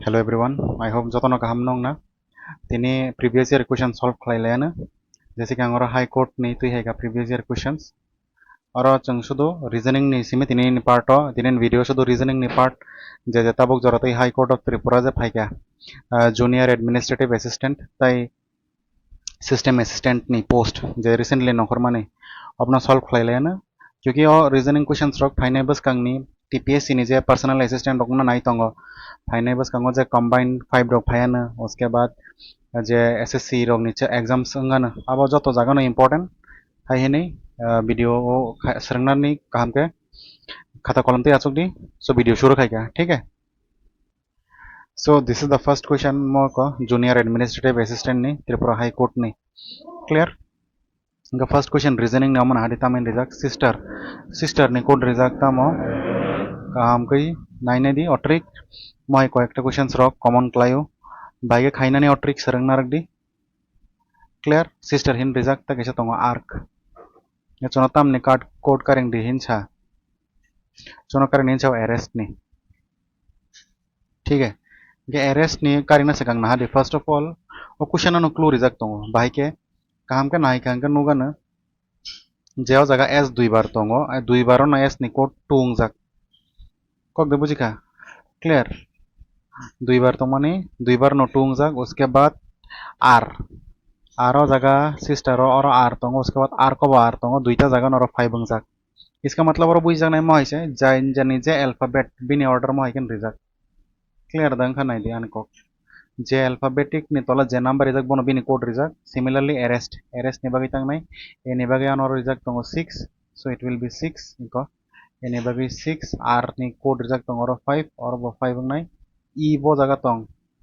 Hello everyone, I hope jotono kaham nong na. Tini previous year question solve khlailana. जैसे कि आंगरा high court नहीं तो है का previous year questions. और चंग शुद्ध reasoning नहीं सिमे तिने part हो तिने video शुद्ध reasoning नहीं part जैसे तबक जरूरत है हाई कोर्ट ऑफ त्रिपुरा जब है क्या junior administrative assistant ताई system assistant नहीं post जे recently नौकर माने अपना solve khlailana. क्योंकि और reasoning questions रख फाइने बस कंगनी TPSC नहीं जे personal assistant रखना नहीं तंगो फाइने बस कंगो जे combine 5 रख फायना उसके बाद जे SSC रख नीचे एग्जाम्स अंगन अब जो तो जगह इम्पोर्टेंट है नहीं वीडियो सरंगना नहीं काम के खाता कॉलम ते आचुक दी सो वीडियो शुरू खाई क्या ठीक है so this is the first question मो को जूनियर एडमिनिस्ट्रेटिव असिस्टेंट नहीं त्रिपुरा हाई कोर्ट नहीं क्लियर इनका फर्स्ट क्वेश्चन रीजनिंग ने मन हाडी तामें रिजल्ट सिस्टर ने कोड रिजल्ट तामो काम कई नाइने दी ऑट्रिक मैं को एक क्वेश्चन रॉक कॉमन क्लायो बाइके खाइना ने ऑट्रिक सरंगना रख दी क्लियर सिस्टर हिन रिजल्ट तक ऐसा तो आर्क ये चुनौताम ने कार्ड कोड करेंगे दी हिंसा चुनौ करें हिंसा अरेस्ट नहीं ठीक है ये अरेस्ट नहीं करेंगे से कंगना हाडी फर्स्ट ऑफ ऑल वो क्वेश्चन नो क्लू रिजल्ट तो बाई के काम के नाई काम के नुगा न जेव जगह एस दुई बार तो दुई बार ना एस नहीं कोड टूंग जग कौक दे बुझी का क्लियर दुई बार तो माने दुई बार नो टूंग जग उसके बाद आर आरो जगह सिस्टर और आर तो उसके बाद आर को आर तो दुईटा जगह नरो फाइव जग इसका मतलब और बुझ जाने में है जाइन जानी जे अल्फाबेट बिनी ऑर्डर में है रिजल्ट क्लियर दंग का नहीं दिया अनको जे अल्फाबेटिक नि तोला जे नंबर रिजल्ट बनो बिनी कोड रिजल्ट सिमिलरली अरेस्ट ने बागी तंग नहीं ए ने बागी अनोर रिजल्ट तो 6 सो इट विल बी 6 इनको ए ने बागी 6 आर नि कोड रिजल्ट तो 5 और वो 5 नहीं ई वो जगह तो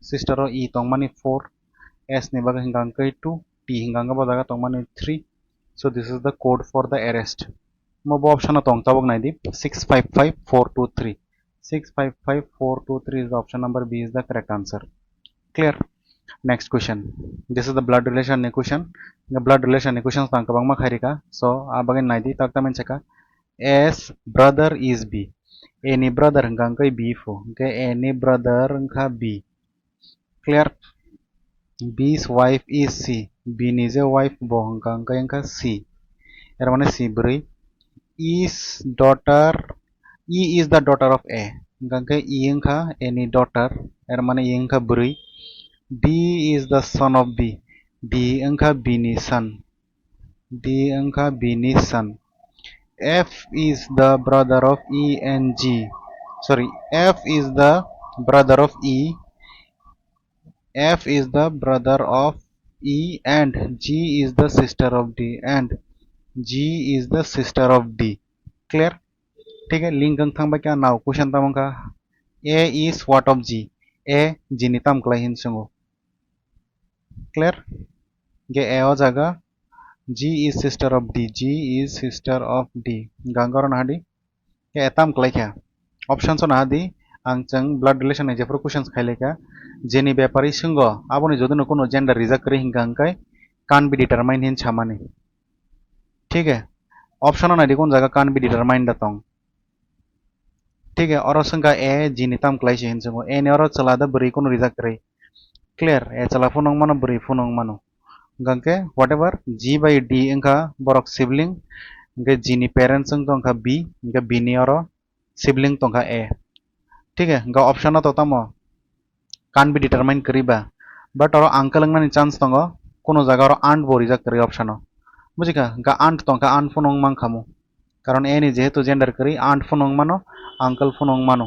सिस्टर ई तो मानी 4 एस ने बागी हिंगांग कई 2 टी हिंगांग वो जगह तो मानी 3 so this is the code for the arrest mo bo option to tabok nai di 655423 655423 is the option number B is the correct answer clear next question this is the blood relation equation the blood relation equation tang kabang ma khairi ka so abagin nai di tak tamen cheka as brother is B any brother hanggang kai B fo okay any brother ngka B clear B's wife is C B ni je wife bo hanggang kai ngka C er mane C beri is daughter E is the daughter of A hanggang kai E ngka any daughter er mane E ngka beri D is the son of B D ngka B ni son D ngka B ni son F is the brother of E and G sorry F is the brother of E F is the brother of E and G is the sister of D and G is the sister of D clear ठीक है link गंग थंग क्या now question Tamang का A is what of G A G नि तम Kline संगो clear ये A हो जाएगा G is sister of D G is sister of D गंगारो नाडी ये एतम क्लाइ क्या ऑप्शन सो नादी आंचंग ब्लड रिलेशन है जेफर क्वेश्चंस खाइले क्या जेनी व्यापारी संगो आबोनी जदि कोनो जेंडर रिजल्ट करी हिंगांकाय कान बी डिटरमाइन हिन छामाने ठीक है ऑप्शन ना कौन जगह कान बी डिटरमाइन दतों ठीक है और संगा ए जी नितम क्लाइस हिन संगो ए ने और चला द बरी कोनो रिजल्ट करे क्लियर ए चला फुनों मानो बरी फुनों मानो गंके व्हाटएवर जी बाय डी इनका बरक सिबलिंग इनके जी नि पेरेंट्स तो इनका बी इनका बी नि और सिबलिंग तो इनका ए ठीक है इनका ऑप्शन तो तमो कान बी डिटरमाइन करीबा बट और अंकल अंगना नि चांस तंगो कोनो जगह और आंट बो रिजल्ट करे ऑप्शन बुझिका इनका आंट तो इनका आंट फुनों मांग खामो कारण ए नि जेहेतु जेंडर करी आंट फुनों मानो अंकल फुनों मानो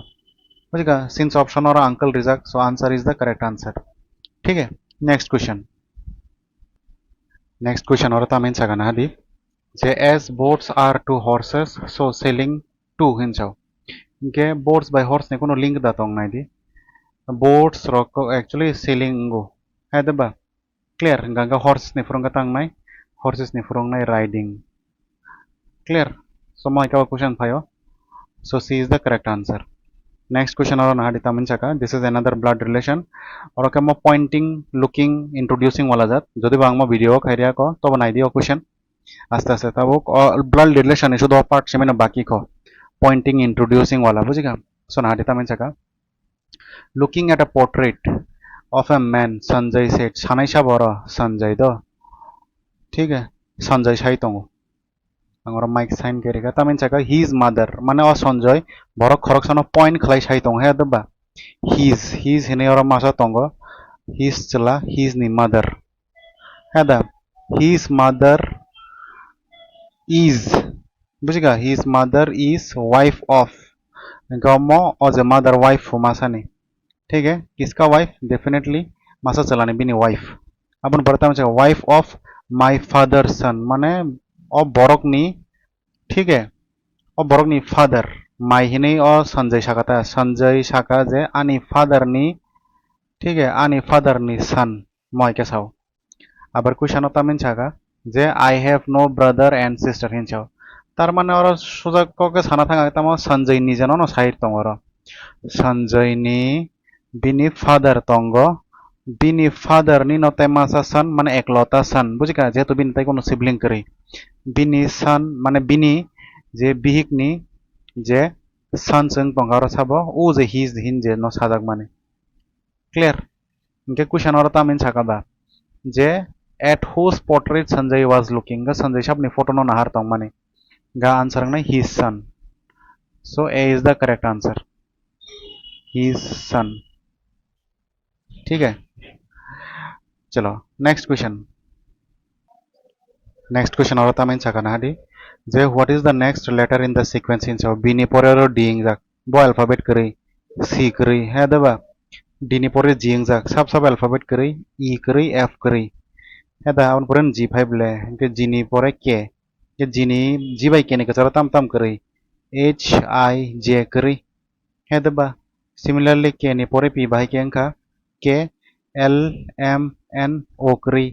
बुझिका सिंस ऑप्शन और अंकल result so answer is the correct answer ठीक है नेक्स्ट क्वेश्चन और तामें सगना दी जे एस boats are to horses so sailing to हिंचाओ इनके बोट्स बाय हॉर्स ने कोनो लिंक दाता हूं दी बोट्स रॉक एक्चुअली सेलिंग गो है दबा क्लियर गंगा हॉर्स ने फुरंगा तंग नाइ हॉर्सेस ने फुरंग नाइ राइडिंग क्लियर सो माय का क्वेश्चन फायो so C is the correct answer next question और ना दिता मन चका this is another blood relation और के मो पॉइंटिंग लुकिंग इंट्रोड्यूसिंग वाला जात जदि बांग मो वीडियो खैरिया को तो बनाई दियो क्वेश्चन आस्ते आस्ते तब ब्लड रिलेशन शुद्ध पार्ट से मैंने बाकी को पॉइंटिंग इंट्रोड्यूसिंग वाला बुझिगा सो ना दिता मन चका looking at a portrait of a man Sanjay said sanai sabora Sanjay do ठीक है Sanjay sai tongo angora mic sign kerega tamin chaka his mother mane o Sanjay borok khorok sono point khlai sai tong he deba his hine ora masa tongo his chela his ni mother heda his mother is बुझिगा his mother is wife of गमो और a mother wife हो मासा नहीं ठीक है किसका wife definitely मासा चलाने बिनी wife अपन पढ़ता हूँ वाइफ ऑफ माय फादर सन माने और बरकनी ठीक है और बरकनी फादर माय ही नहीं और संजय शाखा जे आनी फादर नी ठीक है आनी फादर नी सन मय के साव আবার কুশানো তামিন ছাগা যে I have no brother and sister হিনছাও তার মানে ওরা সোজা ককে সানা থাকা তাম সঞ্জয় নি জানো না সাইড তং ওরা সঞ্জয় নি বিনি ফাদার তঙ্গ বিনি ফাদার নি নতে মাসা সান মানে একলতা সান বুঝিকা যেহেতু বিনি তাই কোনো সিবলিং করি বিনি সান মানে বিনি যে বিহিক নি যে সান সং তঙ্গার সাবো ও যে হিজ হিন যে ন সাজাক মানে ক্লিয়ার ইনকে কুশানো ওরা তামিন ছাকাবা যে at whose portrait Sanjay was looking ga Sanjay shapni photo no nahar tong mane ga answer na his son so A is the correct answer his son ठीक है चलो next question और तमें छकाना हडी जे what is the next letter in the sequence in so b ni pore ro d ing jak bo alphabet kari c kari है दबा d ni pore g ing jak सब alphabet kari e kari f kari এটা আপন পরেন g5 ले के जिनी परे के ये जिनी g बाई के ने कचरा तम तम करी h i j करी है दबा सिमिलरली के ने परे p बाई के अंका के l m n o करी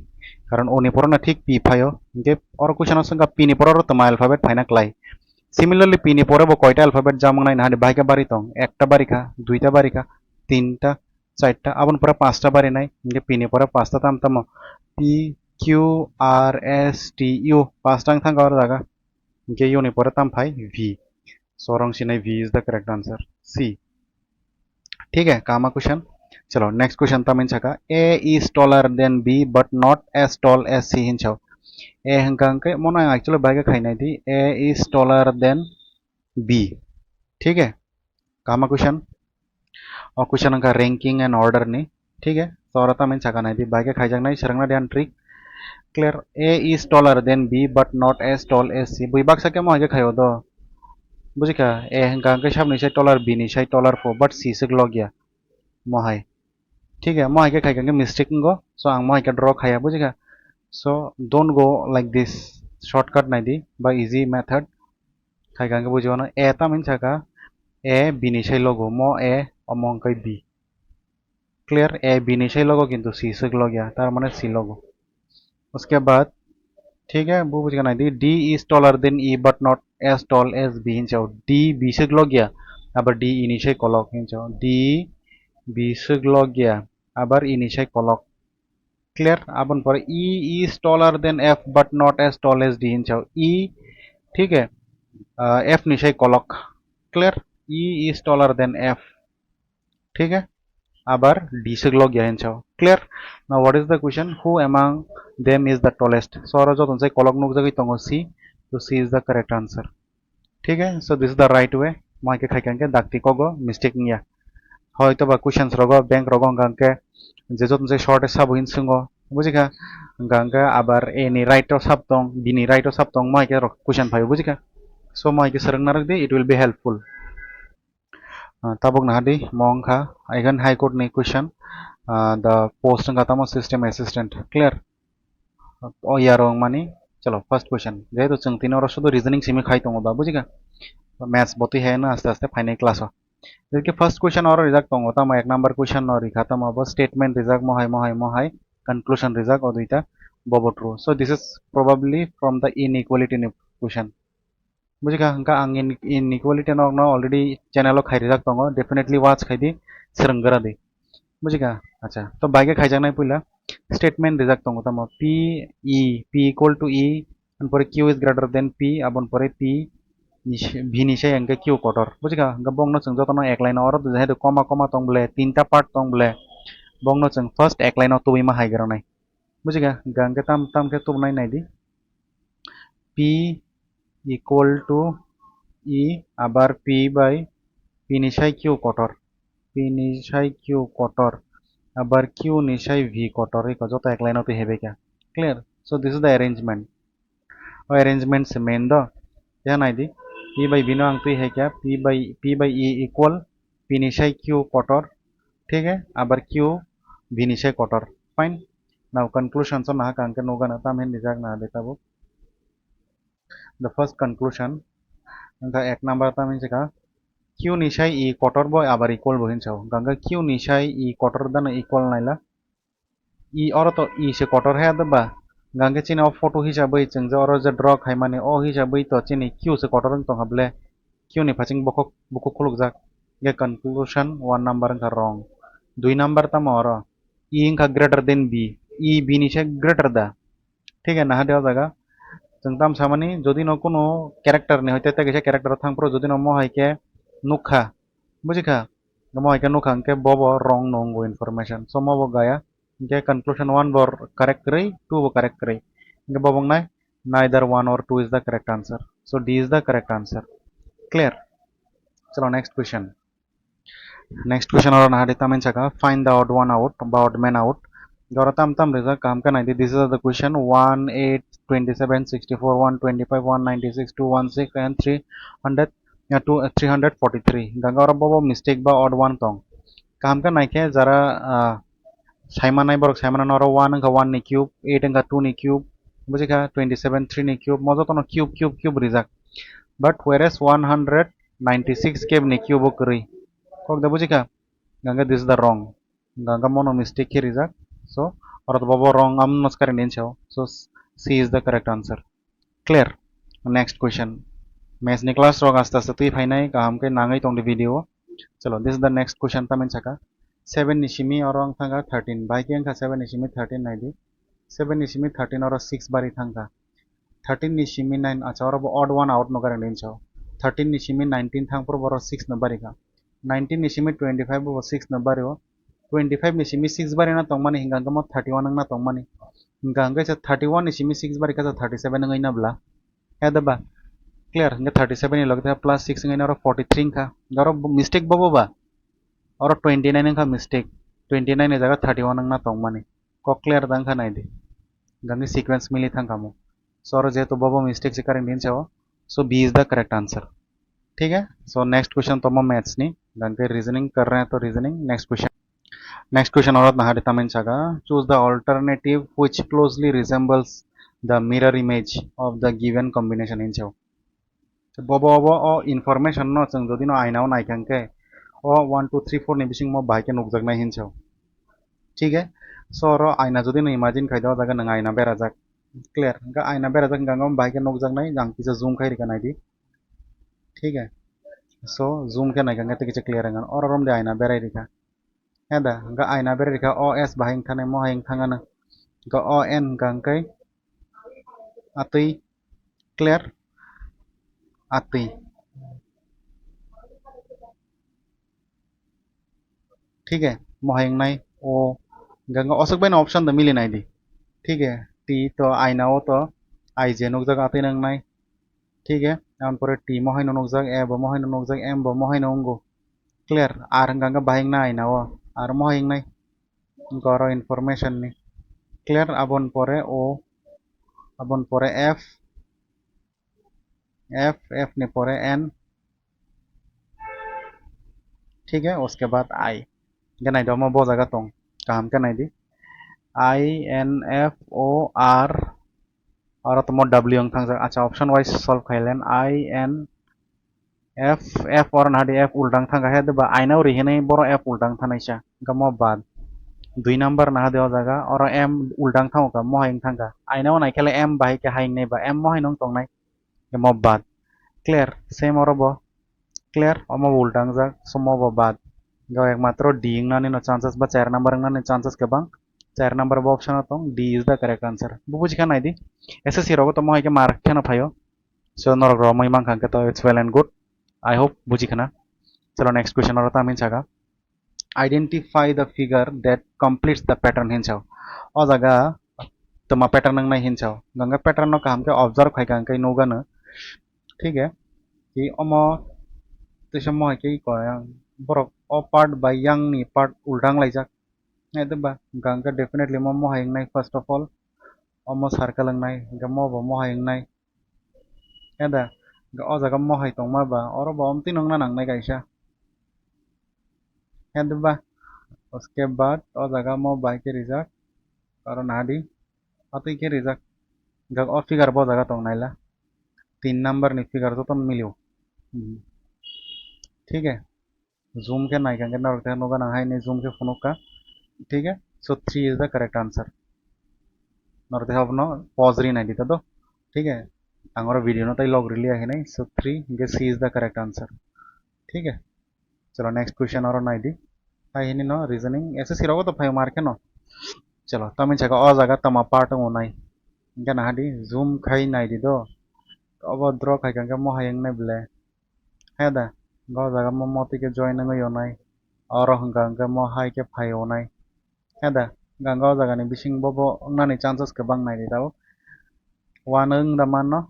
कारण o ने परे ना ठीक p फायो के और क्वेश्चन संगा p ने परे तमा अल्फाबेट फाइना क्लाई सिमिलरली p ने परे बो কয়টা अल्फाबेट জামং নাই না বাই কে বাড়ি তং একটা বাড়ি খা দুইটা বাড়ি খা তিনটা চারটা আপন পরে পাঁচটা বাড়ি নাই যে p ने পরে পাঁচটা তাম তাম P Q R S T U पांचटांग थांगा और जागा इनके यू नहीं पड़े तम भाई V so wrong सी नहीं V is the correct answer C ठीक है कामा क्वेश्चन चलो नेक्स्ट क्वेश्चन तम इनका A is taller than B but not as tall as C हिंचाओ A हंका के मोना एक्चुअली बाइक खाई नहीं थी A is taller than B ठीक है कामा क्वेश्चन और क्वेश्चन का रैंकिंग एंड ऑर्डर नहीं ठीक है सौरता में छका नहीं थी बाइक खाई जाना सरंगना ध्यान trick clear A is taller than B but not as tall as C बुई बाक्सा के मोह के खायो दो बुझी क्या A हंका के शब्द निशाय taller B निशाय taller 4 but C से लग गया मोहाय ठीक है मोह के खाई के मिस्टेक गो सो आंग मोह के ड्रॉ खाया बुझी क्या so don't go like this shortcut नहीं दी बाय इजी मेथड खाई के बुझियो ना A ता मीन छका A B निशाय लगो मो A अमंग कई B क्लियर ए बी निशाई लोगो किंतु सी से लग गया तार माने सी लोगो उसके बाद ठीक है वो बुझ गया the D is taller than E but not as tall as B हिंचाओ डी बी से लग गया अब डी ई निशाई कलक हिंचाओ डी बी से लग गया अब ई निशाई कलक क्लियर अपन पर E is taller than F but not as tall as D हिंचाओ ई ठीक है एफ निशाई कलक clear E is taller than F ठीक है আবার d से log गया हिंचाओ clear now what is the question who among them is the tallest so और जतन से कलक नुक जगह तंग सी तो C is the correct answer ठीक है so this is the right way my के खाइ के दागती कोगो मिस्टेक निया হয়তো বা क्वेश्चंस रगो बैंक रगो गांके जे जतन से शॉर्ट साब हिन संगो बुझिका गांके आबार ए नि राइट साब तंग बी नि राइट साब तंग माय के क्वेश्चन फाइ बुझिका सो माय के सरंग नारक दे it will be helpful tabuk nahadi mongkha again high court ni question the post ngatamo system assistant clear o yarong mani chalo first question jehetu chung tin ora shudu reasoning simi khai tongo da bujiga maths boti hai na aste aste final class ho jeki first question ora rijak tongo ta ma ek number question no rikha ta ma statement rijak mohai conclusion rijak o duita bobo true so this is probably from the inequality question बुझिका हंका आंग inequality knock ना already channel खाई रिजाक तंगो definitely watch खाई दी सरंगरा दे बुझिका अच्छा तो बाइके खाई जाना पहिला स्टेटमेंट रिजाक तंगो तम p इक्वल टू e अन पर q is greater than p अपन पर p v ni sai angke q kotor bujika angka bongno chung jotono ek line or jehetu koma koma tongbole tinta part tongbole bongno chung first ek line o tubima haigrana bujika angke tam tam ke tubnai naidi p equal to e abar p by p ni sai q kotor p ni sai q kotor abar q ni sai v kotor iko joto ek line o tu hebe kya clear so this is the arrangement arrangement se main do ya naidi p by v no ang tu hai kya p by e equal p ni sai q kotor ठीक है abar q v ni sai kotor fine now conclusion so nah kangke noga na tam hen dijak na deta bu the first conclusion angka ek number tam hin jaka q ni sai e kotor bo abar equal bo hin chao ganga q ni sai e kotor dana equal naila e oro to e se kotor he ba gangke chini o photo hisabai chungja oro je draw khaimani o hisabai to chini q se kotor tong hable q ni phaching bokok bokok khulukjak ye conclusion one number angka wrong dui number tam oro e angka greater than b e b ni se greater da ठीक है ना देवा जागा जों ताम सामानि जदि न कोनो क्यारेक्टर नि हयते तेगे क्यारेक्टर थांप्रो जदि न म हायके नुखा बुझिखा म हायके नुखा के बब रंग नंगो इनफॉरमेशन सो म गया के कंक्लूजन 1 बर करेक्ट करै 2 बर करेक्ट करै के बबंग नाय neither 1 or 2 is the correct answer so d is the correct answer clear चलो next question और ना देता मैं चका find the odd one out by odd man out गौर तम तम रिजल्ट काम का नहीं this is the question 1 8 27 64 125 196 216 and 300 या 2 343 गंगा और बबो मिस्टेक बा ऑड वन तोंग काम का नहीं के जरा साइमा नहीं बरक साइमा नरो 1 का 1 नि क्यूब 8 का 2 नि क्यूब बुझिका 27 3 नि क्यूब मजो तो cube cube cube result but whereas 196 के नि क्यूब करी कोक द बुझिका गंगा दिस इज द रॉन्ग गंगा मोनो मिस्टेक के result so or the bobo wrong am naskar in show so c is the correct answer clear next question mes ni class rog asta sa tui phainai ka ham ke nangai tong di video chalo this is the next question ta men chaka 7 nishimi or ang thanga 13 bai ke angka 7 nishimi 13 nai di 7 nishimi 13 or 6 bari thanga 13 nishimi 9 acha or odd one out no karan in show 13 nishimi 19 thang por boro 6 no bari ka 19 nishimi 25 bo 6 no bari 25 ni simi 6 bari na tongmani hingga gamo 31 na tongmani hingga hingga 31 ni simi 6 bari ka 37 ngai na bla ya da ba clear hingga 37 ni log plus 6 ngai na 43 ka garo mistake bobo ba और 29 का mistake 29 ni jaga 31 na tongmani ko clear dang ka nai di gangi sequence mili thang kamu so और जे तो bobo mistake से करें दिन चाहो so b is the correct answer ठीक है so next question तो हम मैथ्स नहीं गंगे रीजनिंग कर रहे हैं तो रीजनिंग next question और ना हटे तमें चागा choose the alternative which closely resembles the mirror image of the given combination in चाहो bobo bobo o information no चंग जो दिनो आईना नाइ कंके o 1 2 3 4 नि बिसिंग मो बाइके नुकजक ना हिन चाहो ठीक है so रो आईना जो दिनो imagine खाइ दाव जागा नंग आईना बेरा जाक clear गा आईना बेरा जाक गंगम बाइके नुकजक नाइ जंग किसे zoom खाइ रिका नाइ दी ठीक है so zoom के नाइ गंगे ते किसे clear रंगन और रोम दे आईना बेरा Rica ada ga aina beri ka os bahing thane mo hing thangana ga on gangkai atui clear atui ठीक है mo hing nai o ganga osok ben option da mili nai di ठीक है t तो aina o तो i je nok jaga atui nang nai ठीक है am pore t mo haino nok jag e bo mo haino nok jag m bo mo haino ngo clear ar ganga bahing na aina o ar mo hing nai goro information ni clear abon pore o abon pore f f ने परे n ठीक है उसके बाद i क्या नहीं दो बहुत जगह तो काम क्या नहीं दी i n f o r और तो मोड w अंग थंग अच्छा ऑप्शन वाइज सॉल्व खाइलेन i n f f और ना दी f उल्टांग थंग है दबा i ना उरी है नहीं बोरो f उल्टांग था नहीं चा गमो बाद 2 नंबर ना देवा जगह और m उल्टांग था का मोह इंग थंग i ना नहीं खेले m बाही के हाइंग नहीं बा m मोह इंग तो नहीं गमो बाद clear same और बो clear अमो उल्टांग जा समो बो बाद गो एक मात्रो d इंग ना ने चांसेस बा 4 नंबर इंग ना ने चांसेस के बंग 4 नंबर बो ऑप्शन तो d is the correct answer बुझ का नहीं दी एसएससी रोगो तो मोह के मार्क के ना फायो So norok ro moi mangkha to it's well and good. I hope bujikhana. Chalo next question aro ta min chaga. Identify the figure that completes the pattern hinchao. O jaga toma pattern nang nai hinchao. Ganga pattern no kam ke observe khai gang kai no gana. ठीक है कि omo tisa mo ke ko yang borok o part by yang ni part uldang laijak. Itu ba ganga definitely mo hayang nai first of all omo circle ang nai gamo bo mo hayang nai. Ada o jaga mo hay tong ma ba oro ba om tinong na nang nai kaisa. Ada ba उसके बाद और जगह मो by के result और नाडी अति के रिजल्ट जग और फिगर बहुत जगह तो नाइला 3 नंबर नि फिगर तो मिलियो ठीक है जूम के नाइका के ना रखते हैं नोगा ना हाई ने जूम के फोनो का ठीक है so 3 is the correct answer नरते have no pause री नाइडी तो ठीक है आंगोरा वीडियो नो ताई लॉग रिली है नहीं सो 3 गे C is the correct answer ठीक है चलो नेक्स्ट क्वेश्चन और नाइडी हाई नो रीजनिंग ऐसे सिरोगो तो 5 मार्क है नो चलो तमिन छका ओ जगह तमा पार्ट उनाय इनका नादी जूम खाई नाइदी दो अब ड्रॉ खाई कंके मो हायंग ने ब्ले है दा गो जगह मो मोती के जॉइन नंग योनाय और हंगा हंगा मो हाई के फाई ओनाय है दा गंगा जगह ने बिशिंग बोबो नानि चांसेस के बांग नाइदी दाव वानंग दमान न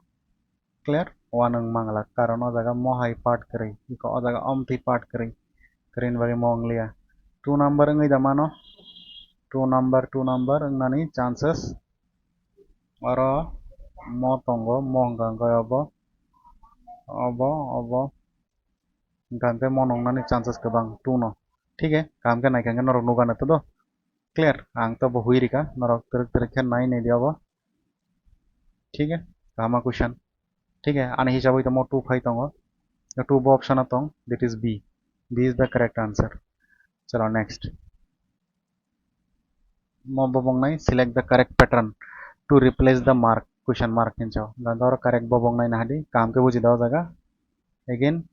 क्लियर वानंग मांगला कारण ओ जगह मो हाई पार्ट करे इको ओ जगह अम थी पार्ट करे करेन बागे मो अंगलिया 2 नंबर अंगई दमानो 2 नंबर नानी चांसेस और मो तंगो मो हंगा अब अब अब गांके मो नंगनानी चांसेस गोबां 2 न ठीक है काम के नायखांगे नरक नुगानो तो क्लियर आं तो हुई रिका नरक तरक तरक के नाय नहीं दियाबो ठीक है कामा क्वेश्चन ठीक है आने हिसाबै तो मो 2 फाइ तंगो 2 बो ऑप्शन तंग that is B B is the correct answer चलो नेक्स्ट मो बबंगनाय select the correct pattern to replace the mark question mark हिंचो गंगा करेक्ट बबंगनाय नाहदी काम के बुझि दाव जागा अगेन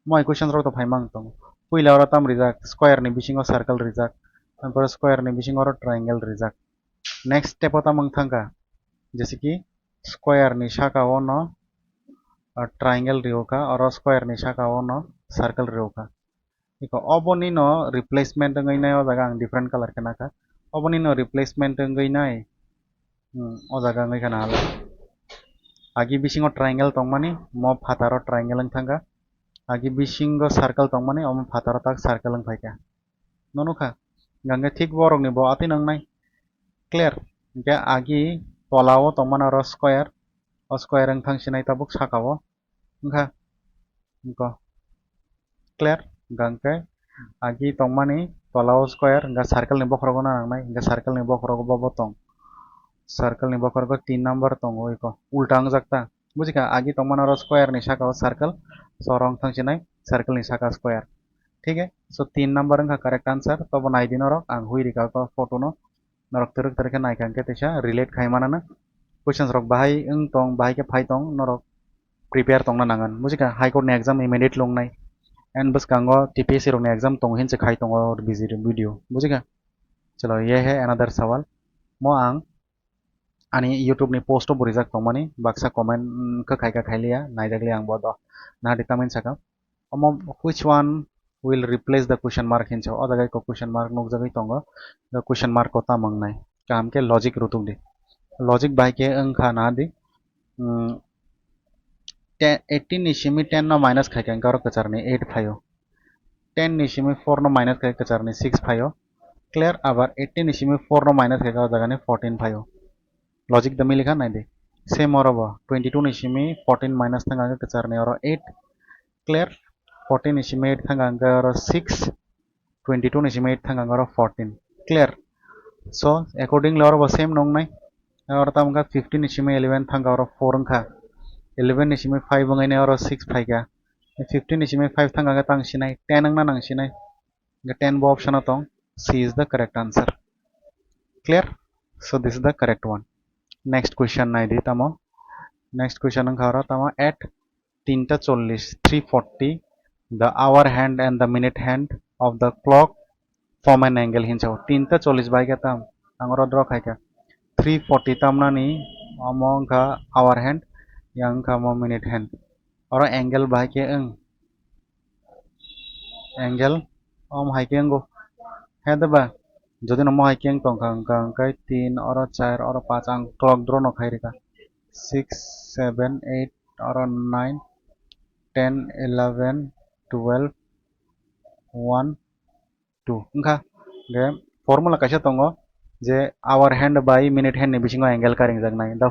मो क्वेश्चन रो तो फाइमांग तंग पुइला और तम रिजाक स्क्वायर नि बिसिंग सर्कल रिजाक पर स्क्वायर नि बिसिंग और ट्रायंगल रिजाक नेक्स्ट स्टेप होता मंग थांगा जैसे कि स्क्वायर नि शाखा वो न ट्रायंगल रियोका और स्क्वायर नि शाखा वो न सर्कल रियोका इको अबोनी न रिप्लेसमेंट ngै नाय ओ जागा आं डिफरेंट कलर के नाका अबोनी न रिप्लेसमेंट ngै नाय ओ जागा ngै kana hala आगी बिसिंग ट्रायंगल तंगमानि मो फातारो ट्रायंगल थांगा आगी बिसिंग सर्कल तंगमानि अम फातारो ताक सर्कल फाइका ननुखा गंगे ठीक बरंग नि बो आति नंगनाय क्लियर के आगी तलाव तंगमान और स्क्वायर ang थांसिनाय ताबुक साकावो ओंखा इको क्लियर गंगे आगी तंगमानि तलाव स्क्वायर गा सर्कल नि बखरगो नांगनाय गा सर्कल नि बखरगो बबो तंग सर्कल नि बखरगो 3 नंबर तंगो इको उल्टा जाकता बुझिका आगी तंगमान और स्क्वायर नि साकाव सर्कल सरंग थांसिनाय सर्कल नि साका स्क्वायर ठीक है सो 3 नंबर का करेक्ट आंसर तब नाय दिन रक आं हुई रिका को फोटो नो नरक तरक तरक नायखां के तेसा रिलेट खायमाना क्वेश्चंस रक बाहाय ओं तंग बाहाय के फाइ तंग नरक प्रिपेयर तंग ना नांगन बुझिका हाई कोर्ट नि एग्जाम इमीडिएट लंगनाय एंड बस कांगो टीपीएससी रक नि एग्जाम तंग हिनसे खाइ तंग और बिजि वीडियो बुझिका चलो ये है अनदर सवाल मो आं आनी यूट्यूब नि पोस्ट बोरिजाक तंगमानि बाक्सा कमेंट खो खायका खायलिया नायजागले आं बद ना डिटामिन साका अमो which one will replace the question mark hincho o jagai ko question mark nok jagai tongo the question mark ko tamang nai kam ke logic rutung di logic bai ke angkha na di 18 ni simi 10 no minus khai kan karo kacharni 8 phayo 10 ni simi 4 no minus khai kacharni 6 phayo clear abar 18 ni simi 4 no minus khai ka jaga ni 14 phayo logic dami likha nai di same orobo 22 ni simi 14 minus thanga kacharni oro 8 clear 14 estimate thanganga or 6 22 estimate thanganga or 14 clear so accordingly or same nong nai or tamga 15 estimate 11 thanga or 4 angka 11 estimate 5 ngai ne or 6 5 ga 15 estimate 5 thanga tang sinai 10 ang na nang sinai the 10 bo option atong c is the correct answer clear so this is the correct one next question nai di tamo next question ang khara tamo at 3:40 the hour hand and the minute hand of the clock form an angle hinchau 3:40 bai ka tam angoro draw khai ka 3:40 tamna ni among ka hour hand yang kamo minute hand oro angle bahai ke angle om hai ke go he da ba যদি নম hai ke tongka angka 3 oro 4 oro 5 ang clock draw no khai reka 6 7 8 oro 9 10 11 12 1 2 engka ge formula kaisa tongo je hour hand by minute hand ni bisingo angle ka ringjaknai the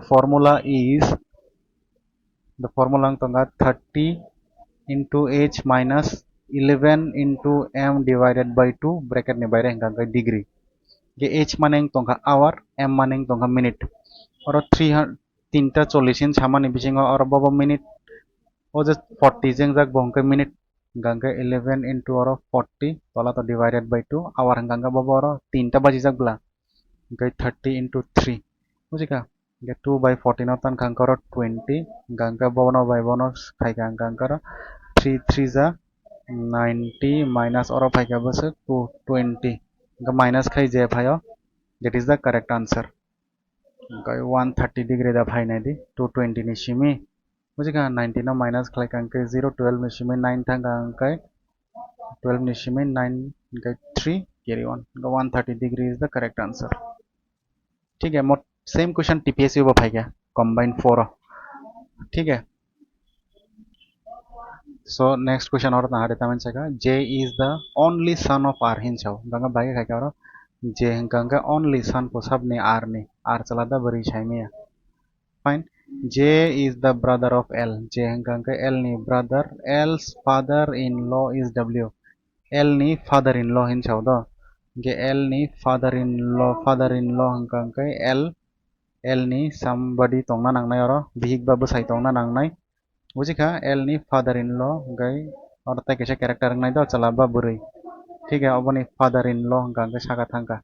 formula ang tonga 30 into h minus 11 into m divided by 2 bracket ni baire hingka degree ge h maneng tongka hour m maneng tongka minute oro 300 tinta 40 in samani bisingo oro bobo minute o je 40 jengjak bongke minute hingka 11 into oro 40 tola to divided by 2 hour hingka bobo oro tinta bajijak bla hingka 30 into 3 bujika hingka 2 by 14 no tan hingka oro 20 hingka bono by bono khaika hingka oro 3 3 ja 90 minus oro phaika bose 220 hingka minus khai je phayo that is the correct answer hingka 130 degree da phai nai di 220 ni simi bujika 90 no minus khlaika hingka 0 12 ni simi 9 thangka hingka 12 ni simi 9 hingka 3 carry on hingka 130 degree is the correct answer ठीक है मोट same question TPSC वो भाई combine 4 ठीक है so next question और ना देता मैं J is the only son of R हिंसाव Ganga भाई क्या करो J गंगा only son को सब ने R ने R चला था बड़ी छाई में fine J is the brother of L J Ganga L ने brother L's father in law is W L ने father in law हिंसाव दो गे L ने father in law Ganga L ni somebody tongna nangnai oro bihik ba bwsai tongna nangnai bujika L ni father in law gai oro tai kaisa character ngnai do chala ba bwrui ठीक है oboni father in law hingka hingke saka thangka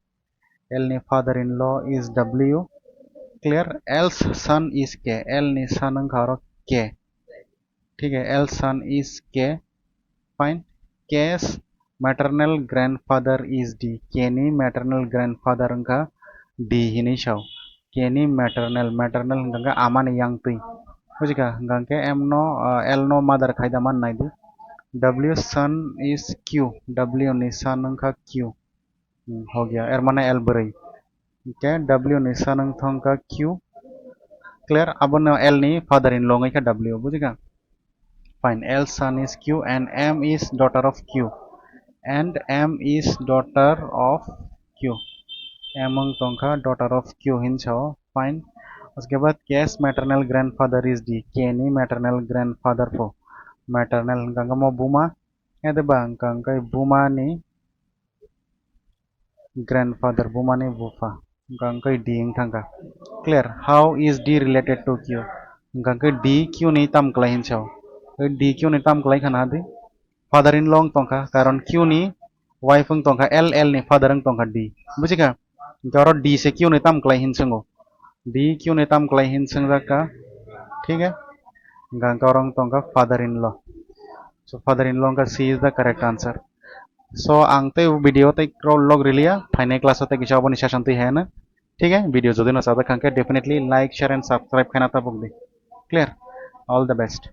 L ni father in law is W clear L's son is K L ni son hingka oro K ठीक है L's son is K fine K's maternal grandfather is D K ni maternal grandfather hingka D hini saw Keni maternal hingga aman yang tui bujika hingga M no L no mother khaida man nai di W son is Q W ni son hingga Q हो गया एर माने L बरै के W ni son hingga Q clear अब no L ni father in law ngai W bujika fine L son is Q and M is daughter of Q and M is daughter of Q among tongka daughter of Q हिंसाव fine उसके बाद case maternal grandfather is D केनी maternal grandfather फो maternal Ganga मो बुमा एदे बा गंगा बुमा नि grandfather बुमा नि बुफा गंगा डी थंगा clear how is D related to Q गंगा डी क्यू नि तम क्लाई हिंसाव डी क्यू नि तम क्लाई खाना दी फादर इन लॉ तंका कारण क्यू नि वाइफ तंका एल एल नि फादर तंका डी बुझिका गौर डी से क्यू नि तम क्लाई हिंसंगो डी क्यू ने तम क्लाई हिंसंग का ठीक है गौरंग तंका father in law so father in law का C is the correct answer so आंते वीडियो ते क्रॉल लॉग रिलिया फाइनल क्लास होते किसी अपनी सेशन ते है ना ठीक है वीडियो जो दिन सादा खान के definitely like share and subscribe करना था book they clear all the best